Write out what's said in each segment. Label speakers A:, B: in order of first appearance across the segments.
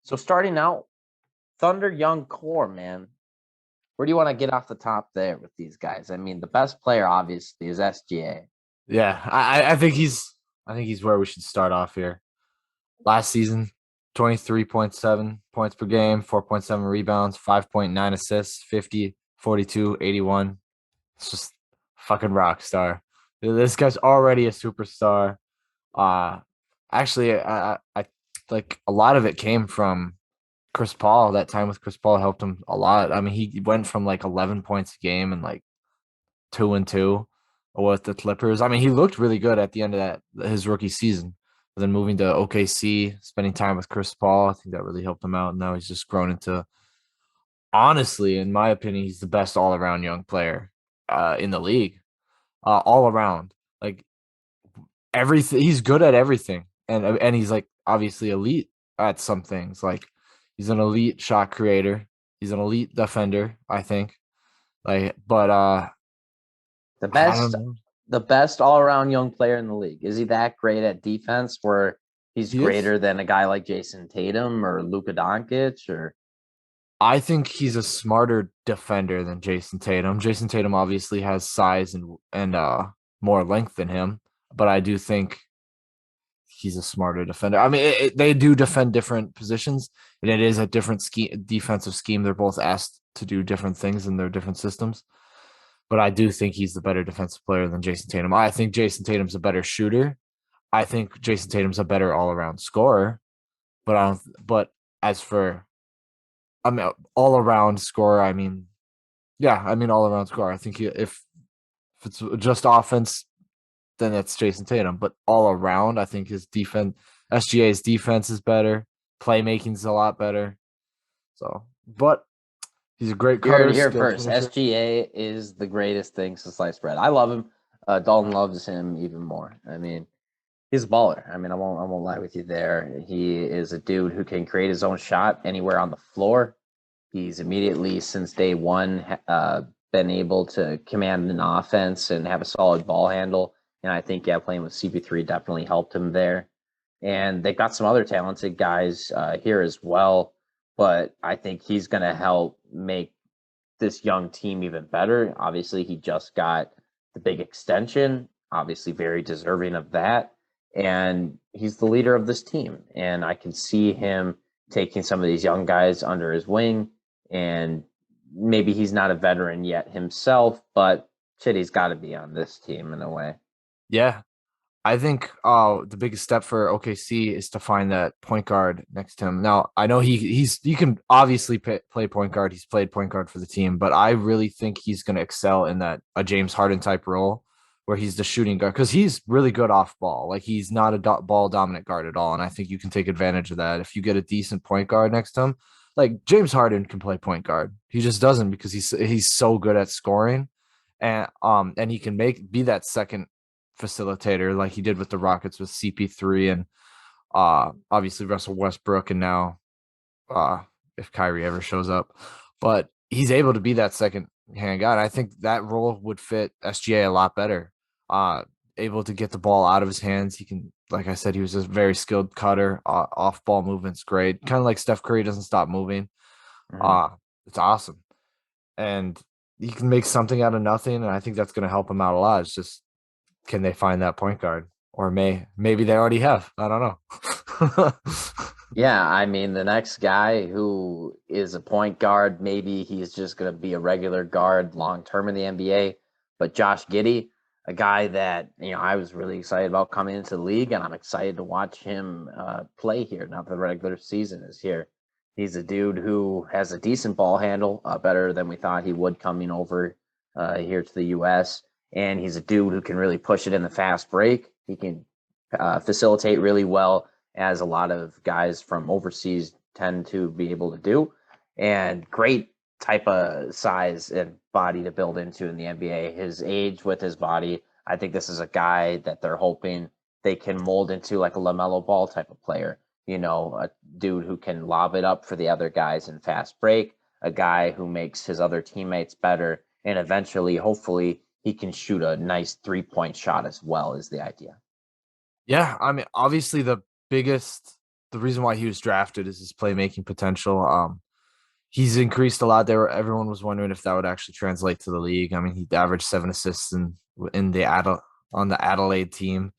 A: So starting out, Thunder Young Core, man. Where do you want to get off the top there with these guys? I mean, the best player obviously is SGA.
B: Yeah, I think he's where we should start off here. Last season, 23.7 points per game, 4.7 rebounds, 5.9 assists, 50, 42, 81. It's just fucking rock star. This guy's already a superstar. Uh actually I like a lot of it came from Chris Paul. That time with Chris Paul helped him a lot. I mean, he went from like 11 points a game and like 2-2 with the Clippers. I mean, he looked really good at the end of his rookie season. But then moving to OKC, spending time with Chris Paul, I think that really helped him out. And now he's just grown into, honestly, in my opinion, he's the best all around young player in the league, all around. Like everything, he's good at everything, and he's like obviously elite at some things. Like he's an elite shot creator. He's an elite defender, I think. Like, but
A: The
B: I
A: best,
B: don't know.
A: the best all-around young player in the league. Is he that great at defense where he's
B: He is.
A: greater than a guy like Jason Tatum or Luka Doncic or
B: I think he's a smarter defender than Jason Tatum. Jason Tatum obviously has size and more length than him, but I do think he's a smarter defender. I mean, they do defend different positions, and it is a different defensive scheme. They're both asked to do different things in their different systems, but I do think he's the better defensive player than Jason Tatum. I think Jason Tatum's a better shooter. I think Jason Tatum's a better all around scorer. But I don't. But as for I mean, all around score. I mean, yeah, I mean all around score. I think if it's just offense, then it's Jason Tatum. But all around, I think his defense, SGA's defense is better. Playmaking's a lot better. So, but he's a great
A: you heard
B: cutter,
A: it here
B: skilled
A: first.
B: finisher.
A: SGA is the greatest thing since sliced bread. I love him. Dalton loves him even more. I mean, he's a baller. I mean, I won't lie with you there. He is a dude who can create his own shot anywhere on the floor. He's immediately since day one been able to command an offense and have a solid ball handle. And I think yeah, playing with CP3 definitely helped him there. And they've got some other talented guys here as well. But I think he's going to help make this young team even better. Obviously, he just got the big extension, obviously, very deserving of that. And he's the leader of this team. And I can see him taking some of these young guys under his wing. And maybe he's not a veteran yet himself, but shit, he's got to be on this team in a way.
B: Yeah, I think the biggest step for OKC is to find that point guard next to him. Now, I know he can obviously play point guard. He's played point guard for the team, but I really think he's going to excel in that a James Harden type role where he's the shooting guard because he's really good off ball. Like he's not a ball dominant guard at all, and I think you can take advantage of that if you get a decent point guard next to him. Like James Harden can play point guard. He just doesn't because he's so good at scoring and he can be that second facilitator like he did with the Rockets with CP3 and obviously Russell Westbrook and now uh if Kyrie ever shows up. But he's able to be that second hand guy. And I think that role would fit SGA a lot better. Uh Able to get the ball out of his hands. He can, like I said, he was a very skilled cutter. Off ball movement's great. Kind of like Steph Curry doesn't stop moving.
A: Mhm.
B: Uh it's awesome. And he can make something out of nothing, and I think that's going to help him out a lot. It's just can they find that point guard? Or maybe they already have. I don't know.
A: Yeah, I mean, the next guy who is a point guard, maybe he's just going to be a regular guard long term in the NBA. But Josh Giddy, a guy that, I was really excited about coming into the league, and I'm excited to watch him play here now that the regular season is here. He's a dude who has a decent ball handle, better than we thought he would coming over here to the U.S. And he's a dude who can really push it in the fast break. He can facilitate really well as a lot of guys from overseas tend to be able to do. And great type of size and body to build into in the NBA. His age with his body, I think this is a guy that they're hoping they can mold into like a LaMelo Ball type of player. A dude who can lob it up for the other guys in fast break, a guy who makes his other teammates better, and eventually, hopefully, he can shoot a nice 3-point shot as well, is the idea.
B: Yeah, I mean, obviously the biggest the reason why he was drafted is his playmaking potential. He's increased a lot there. Everyone was wondering if that would actually translate to the league. I mean, he averaged 7 assists in the on the Adelaide team,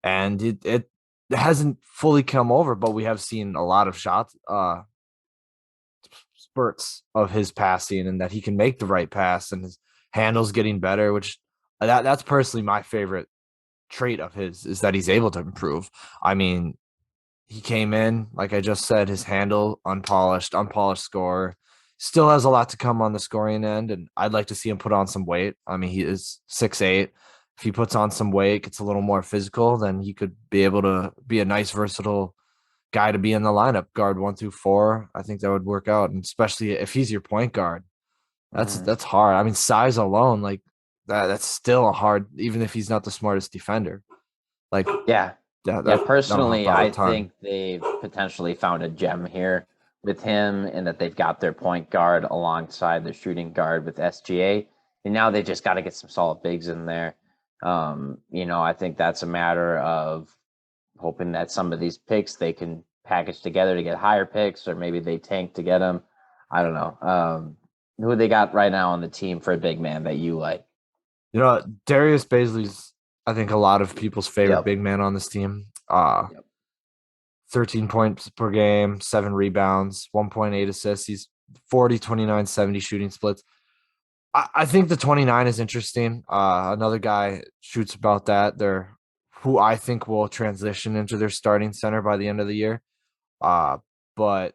B: and it hasn't fully come over, but we have seen a lot of shots, spurts of his passing, and that he can make the right pass, and his handle's getting better. Which that's personally my favorite trait of his, is that he's able to improve. I mean, he came in, like I just said, his handle unpolished score. Still has a lot to come on the scoring end, and I'd like to see him put on some weight. I mean, he is 6'8". If he puts on some weight, gets a little more physical, then he could be able to be a nice versatile guy to be in the lineup, guard 1 through 4. I think that would work out, and especially if he's your point guard,
A: Mhm.
B: that's hard. I mean, size alone, like that's still a hard, even if he's not the smartest defender. Like
A: Yeah. Yeah,
B: that'll help
A: personally,
B: out a
A: I
B: ton.
A: think they've potentially found a gem here with him in that they've got their point guard alongside their shooting guard with SGA. And now they just got to get some solid bigs in there. I think that's a matter of hoping that some of these picks they can package together to get higher picks, or maybe they tank to get them. I don't know. Who they got right now on the team for a big man that you like?
B: Darius Baisley's, I think, a lot of people's favorite
A: Yep.
B: big man on this team.
A: Yep.
B: 13 points per game, 7 rebounds, 1.8 assists. He's 40, 29, 70 shooting splits. I think the 29 is interesting. Another guy shoots about that. They're who I think will transition into their starting center by the end of the year. Uh, but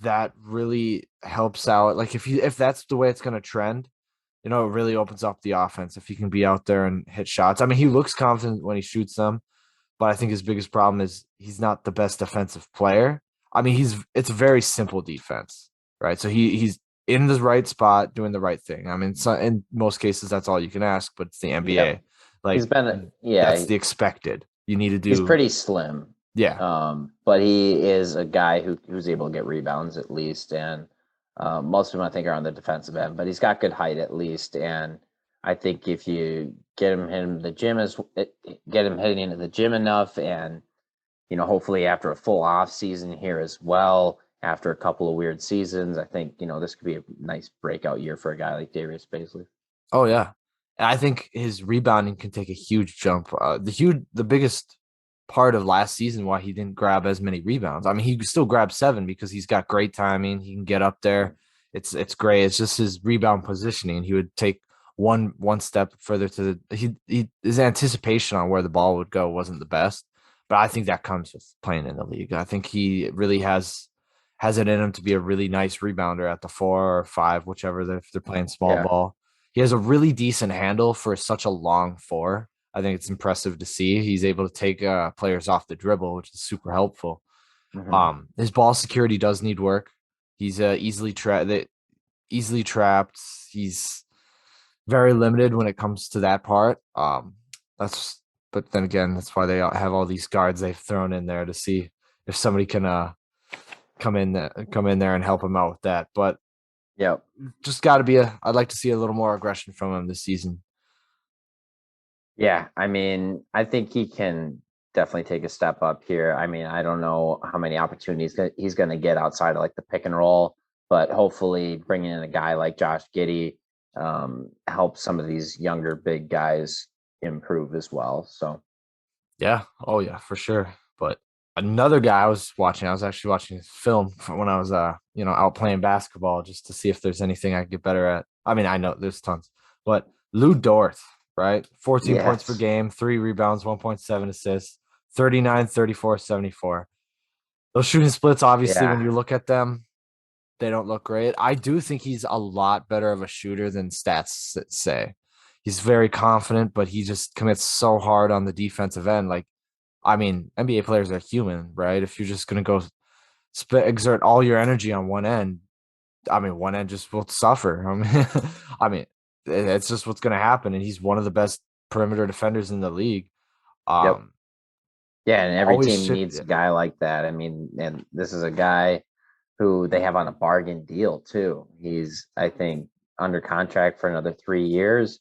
B: that really helps out. Like if that's the way it's going to trend, it really opens up the offense if he can be out there and hit shots. I mean, he looks confident when he shoots them, but I think his biggest problem is he's not the best defensive player. I mean, it's a very simple defense, right? So he's in the right spot doing the right thing. I mean, so in most cases that's all you can ask, but it's the
A: Yep.
B: NBA.
A: He's
B: Like
A: been,
B: that's
A: yeah,
B: the expected. You need to
A: he's
B: do,
A: pretty slim,
B: yeah.
A: but he is a guy who's able to get rebounds at least, and most of them I think are on the defensive end. But he's got good height at least, and I think if you get him hitting the gym get him hitting into the gym enough, and hopefully after a full off season here as well, after a couple of weird seasons, I think this could be a nice breakout year for a guy like Darius Baisley.
B: Oh yeah. I think his rebounding can take a huge jump. The biggest part of last season why he didn't grab as many rebounds. I mean, he still grabbed 7 because he's got great timing. He can get up there. It's great. It's just his rebound positioning. He would take one step further to his anticipation on where the ball would go wasn't the best. But I think that comes with playing in the league. I think he really has it in him to be a really nice rebounder at the 4 or 5, whichever if they're playing small
A: Yeah.
B: ball. He has a really decent handle for such a long 4. I think it's impressive to see. He's able to take players off the dribble, which is super helpful.
A: Hmm.
B: His ball security does need work. He's easily trapped. He's very limited when it comes to that part. That's but then again, that's why they have all these guards they've thrown in there to see if somebody can come in there and help him out with that. But
A: Yep.
B: just got to be I'd like to see a little more aggression from him this season.
A: Yeah, I mean, I think he can definitely take a step up here. I mean, I don't know how many opportunities he's going to get outside of like the pick and roll, but hopefully bringing in a guy like Josh Giddy helps some of these younger big guys improve as well. So,
B: Yeah. Oh yeah, for sure. But another guy I was actually watching his film when I was out playing basketball just to see if there's anything I could get better at. I mean, I know there's tons, but Lou Dort, right? 14 points per
A: yes.
B: game, 3 rebounds, 1.7 assists, 39, 34, 74. Those shooting splits, obviously, when
A: Yeah.
B: you look at them, they don't look great. I do think he's a lot better of a shooter than stats say. He's very confident, but he just commits so hard on the defensive end. Like, I mean, NBA players are human, right? If you're just going to go exert all your energy on one end, I mean, one end just will suffer. I mean, it's just what's going to happen. And he's one of the best perimeter defenders in the league.
A: Yep.
B: Um,
A: Yeah, and every
B: always
A: team
B: ship.
A: needs a guy like that. I mean, and this is a guy who they have on a bargain deal too. He's, I think, under contract for another 3 years,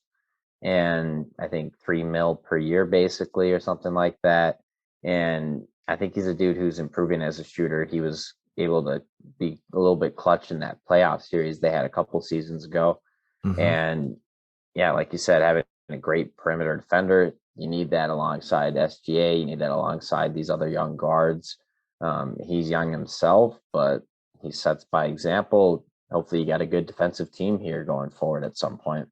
A: and I think 3 mil per year basically, or something like that. And I think he's a dude who's improving as a shooter. He was able to be a little bit clutch in that playoff series they had a couple seasons ago.
B: Hmm.
A: And yeah, like you said, having a great perimeter defender, you need that alongside SGA. You need that alongside these other young guards. He's young himself, but he sets by example. Hopefully, you got a good defensive team here going forward at some point.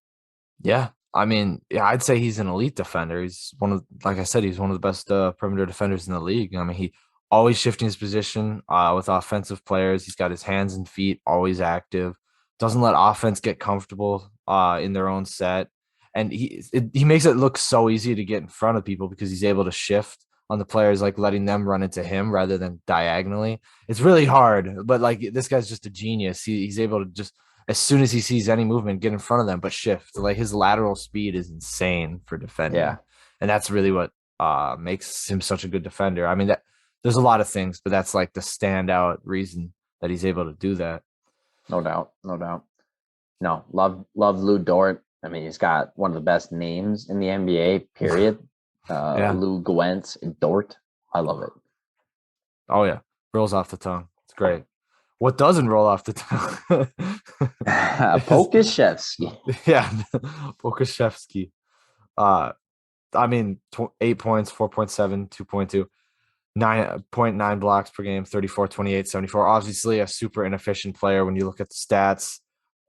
B: Yeah. I mean, yeah, I'd say he's an elite defender. He's one of, like I said, he's one of the best perimeter defenders in the league. I mean, he always shifting his position with offensive players. He's got his hands and feet always active. Doesn't let offense get comfortable in their own set, and he makes it look so easy to get in front of people because he's able to shift on the players, like letting them run into him rather than diagonally. It's really hard, but like this guy's just a genius. He's able to just as soon as he sees any movement, get in front of them, but shift. Like his lateral speed is insane for
A: Yeah,
B: defending. And that's really what makes him such a good defender. I mean, that there's a lot of things, but that's like the standout reason that he's able to do that.
A: no doubt, no doubt. No, love Lou Dort. I mean, he's got one of the best names in the NBA. Period.
B: Yeah.
A: Lou Gwent Dort. I love it.
B: Oh yeah. Rolls off the tongue. It's great. What doesn't roll off the tongue is
A: Pokashevsky.
B: yeah, Pokashevsky. Uh I mean 8 points, 4.7, 2.2. 9.9 blocks per game, 34, 28, 74. Obviously, a super inefficient player when you look at the stats.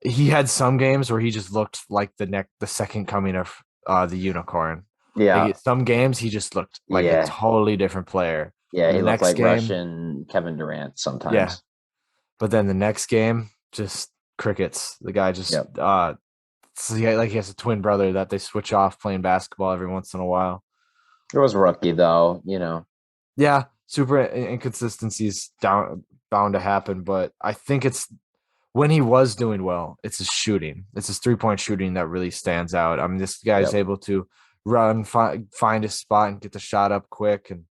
B: He had some games where he just looked like the second coming of the unicorn.
A: Yeah,
B: Like some games, he just looked like a
A: yeah,
B: totally different player.
A: yeah.
B: And
A: He
B: the
A: looked
B: next
A: like
B: game,
A: Russian Kevin Durant
B: yeah.
A: sometimes.
B: But then the next game, just crickets. The guy just
A: Yep.
B: like he has a twin brother that they switch off playing basketball every once in a while.
A: It was rookie though. You know.
B: Yeah, super inconsistencies down bound to happen, but I think it's when he was doing well, it's his shooting. It's his 3-point shooting that really stands out. I mean, this guy's
A: Yep.
B: able to run, find his spot, and get the shot up quick, and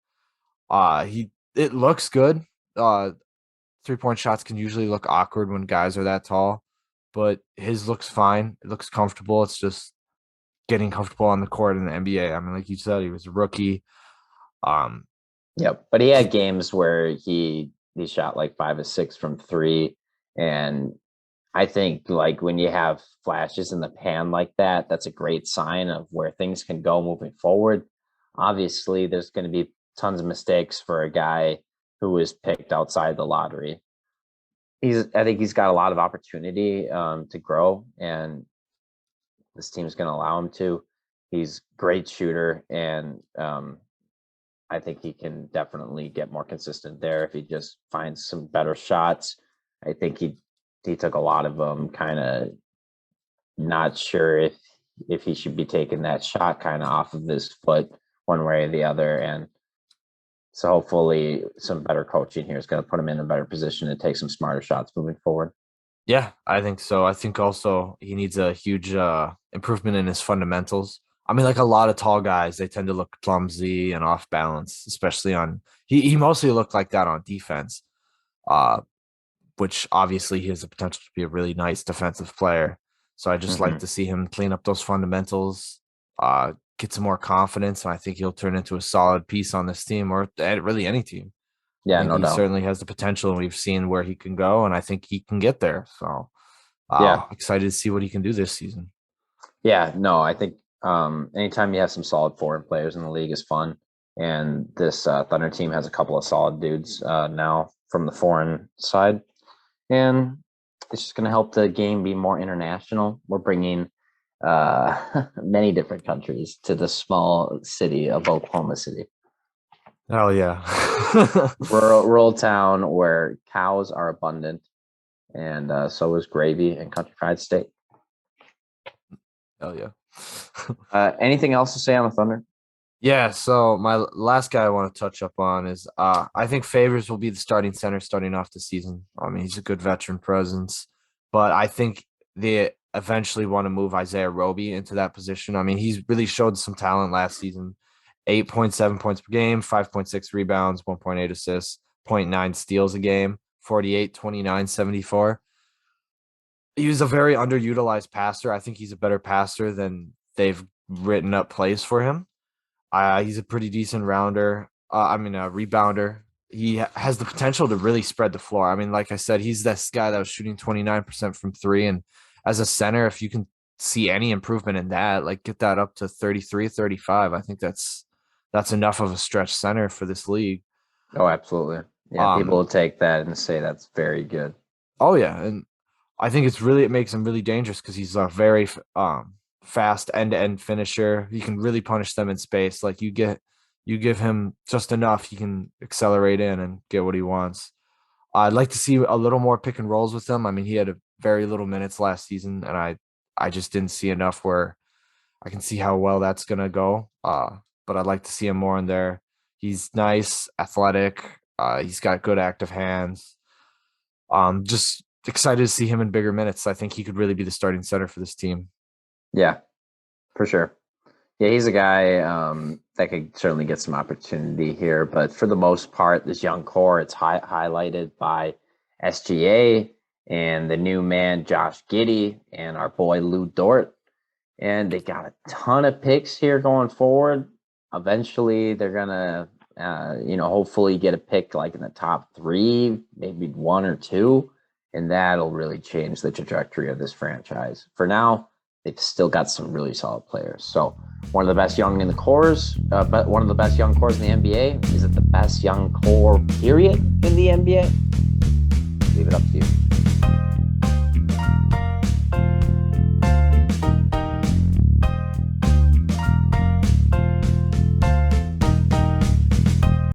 B: he it looks good. 3-point shots can usually look awkward when guys are that tall, but his looks fine. It looks comfortable. It's just getting comfortable on the court in the NBA. I mean, like you said, he was a rookie. Um,
A: Yep. But he had games where he shot like 5 or 6 from three, and I think like when you have flashes in the pan like that, that's a great sign of where things can go moving forward. Obviously, there's going to be tons of mistakes for a guy who was picked outside the lottery. I think he's got a lot of opportunity to grow, and this team's going to allow him to. He's a great shooter, and I think he can definitely get more consistent there if he just finds some better shots. I think he took a lot of them, kind of not sure if he should be taking that shot kind of off of his foot one way or the other. And so hopefully some better coaching here is going to put him in a better position to take some smarter shots moving forward.
B: Yeah, I think so. I think also he needs a huge improvement in his fundamentals. I mean, like a lot of tall guys, they tend to look clumsy and off balance, especially on he mostly looked like that on defense. Uh, which obviously he has the potential to be a really nice defensive player. So I just like
A: Mm-hmm.
B: to see him clean up those fundamentals, get some more confidence, and I think he'll turn into a solid piece on this team or really any team. I
A: Yeah,
B: think
A: no
B: he
A: doubt.
B: certainly has the potential, and we've seen where he can go, and I think he can get there. So
A: Yeah,
B: excited to see what he can do this season.
A: yeah, no, I think anytime you have some solid foreign players in the league is fun. And this Thunder team has a couple of solid dudes now from the foreign side. And it's just going to help the game be more international. We're bringing many different countries to the small city of Oklahoma City,
B: Hell yeah.
A: rural town where cows are abundant, and so is gravy and country fried steak.
B: Hell yeah.
A: Anything else to say on the Thunder?
B: Yeah, so my last guy I want to touch up on is I think Favors will be the starting center starting off the season. I mean, he's a good veteran presence, but I think they eventually want to move Isaiah Roby into that position. I mean, he's really showed some talent last season. 8.7 points per game, 5.6 rebounds, 1.8 assists, zero point 0.9 steals a game, 48, 29, 74. He was a very underutilized passer. I think he's a better passer than they've written up plays for him. He's a pretty decent rounder. A rebounder. He has the potential to really spread the floor. I mean, like I said, he's this guy that was shooting 29% from three. And as a center, if you can see any improvement in that, like get that up to 33, 35, I think that's enough of a stretch center for this league.
A: Oh, absolutely. Yeah, people
B: Um,
A: will take that and say that's very good.
B: oh yeah, and I think it makes him really dangerous because he's a very fast end to end finisher. He can really punish them in space. Like you give him just enough, he can accelerate in and get what he wants. I'd like to see a little more pick and rolls with him. I mean, he had a very little minutes last season, and I just didn't see enough where I can see how well that's gonna go. But I'd like to see him more in there. He's nice, athletic. He's got good active hands. Just excited to see him in bigger minutes. I think he could really be the starting center for this team.
A: Yeah, for sure. Yeah, he's a guy that could certainly get some opportunity here, but for the most part, this young core, it's highlighted by SGA and the new man Josh Giddy and our boy Lou Dort, and they got a ton of picks here going forward. Eventually, they're gonna, hopefully get a pick like in the top three, maybe one or two, and that'll really change the trajectory of this franchise. For now, they've still got some really solid players. So one of the best young in the cores, but one of the best young cores in the NBA. Is it the best young core period in the NBA? Leave it up to you.